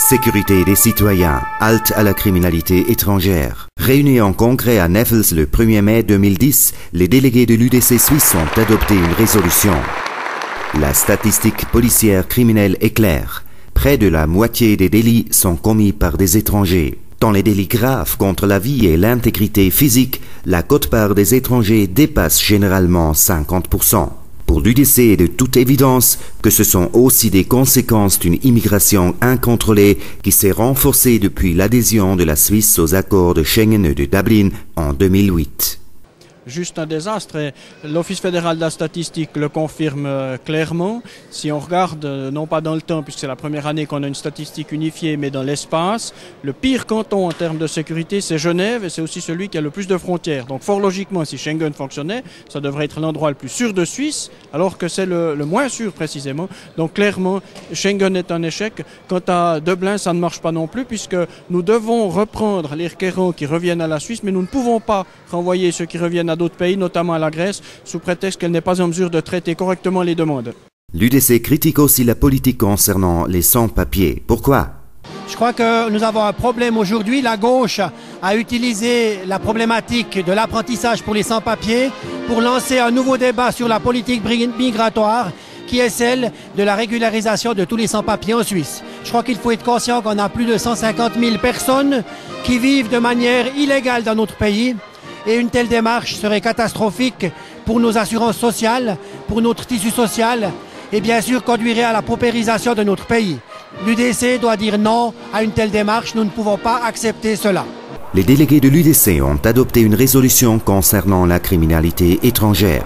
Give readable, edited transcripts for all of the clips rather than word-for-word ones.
Sécurité des citoyens, halte à la criminalité étrangère. Réunis en congrès à Neffels le 1er mai 2010, les délégués de l'UDC suisse ont adopté une résolution. La statistique policière criminelle est claire. Près de la moitié des délits sont commis par des étrangers. Dans les délits graves contre la vie et l'intégrité physique, la quote-part des étrangers dépasse généralement 50%. Pour l'UDC est de toute évidence que ce sont aussi des conséquences d'une immigration incontrôlée qui s'est renforcée depuis l'adhésion de la Suisse aux accords de Schengen et de Dublin en 2008. Juste un désastre et l'Office fédéral de la statistique le confirme clairement. Si on regarde, non pas dans le temps, puisque c'est la première année qu'on a une statistique unifiée, mais dans l'espace, le pire canton en termes de sécurité, c'est Genève et c'est aussi celui qui a le plus de frontières. Donc fort logiquement, si Schengen fonctionnait, ça devrait être l'endroit le plus sûr de Suisse, alors que c'est le moins sûr précisément. Donc clairement, Schengen est un échec. Quant à Dublin, ça ne marche pas non plus, puisque nous devons reprendre les requérants qui reviennent à la Suisse, mais nous ne pouvons pas renvoyer ceux qui reviennent à d'autres pays, notamment à la Grèce, sous prétexte qu'elle n'est pas en mesure de traiter correctement les demandes. L'UDC critique aussi la politique concernant les sans-papiers. Pourquoi ? Je crois que nous avons un problème aujourd'hui. La gauche a utilisé la problématique de l'apprentissage pour les sans-papiers pour lancer un nouveau débat sur la politique migratoire qui est celle de la régularisation de tous les sans-papiers en Suisse. Je crois qu'il faut être conscient qu'on a plus de 150 000 personnes qui vivent de manière illégale dans notre pays. Et une telle démarche serait catastrophique pour nos assurances sociales, pour notre tissu social et bien sûr conduirait à la paupérisation de notre pays. L'UDC doit dire non à une telle démarche, nous ne pouvons pas accepter cela. Les délégués de l'UDC ont adopté une résolution concernant la criminalité étrangère.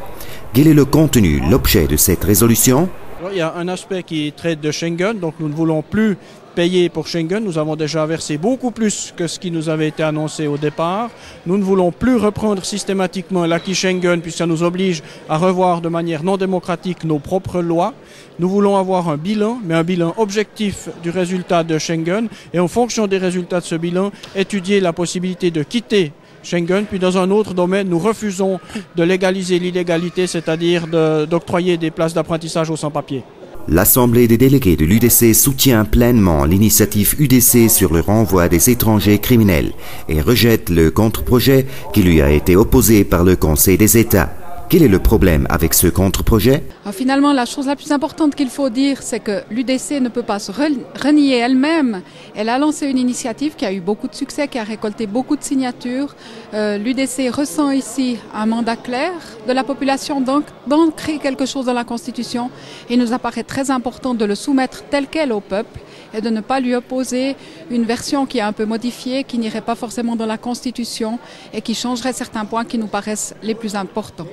Quel est le contenu, l'objet de cette résolution ? Alors, il y a un aspect qui traite de Schengen, donc nous ne voulons plus payer pour Schengen. Nous avons déjà versé beaucoup plus que ce qui nous avait été annoncé au départ. Nous ne voulons plus reprendre systématiquement l'acquis Schengen puisque ça nous oblige à revoir de manière non démocratique nos propres lois. Nous voulons avoir un bilan, mais un bilan objectif du résultat de Schengen et en fonction des résultats de ce bilan, étudier la possibilité de quitter Schengen, puis dans un autre domaine, nous refusons de légaliser l'illégalité, c'est-à-dire d'octroyer des places d'apprentissage aux sans-papiers. L'Assemblée des délégués de l'UDC soutient pleinement l'initiative UDC sur le renvoi des étrangers criminels et rejette le contre-projet qui lui a été opposé par le Conseil des États. Quel est le problème avec ce contre-projet ? Finalement, la chose la plus importante qu'il faut dire, c'est que l'UDC ne peut pas se renier elle-même. Elle a lancé une initiative qui a eu beaucoup de succès, qui a récolté beaucoup de signatures. L'UDC ressent ici un mandat clair de la population d'ancrer quelque chose dans la Constitution. Il nous apparaît très important de le soumettre tel quel au peuple et de ne pas lui opposer une version qui est un peu modifiée, qui n'irait pas forcément dans la Constitution et qui changerait certains points qui nous paraissent les plus importants.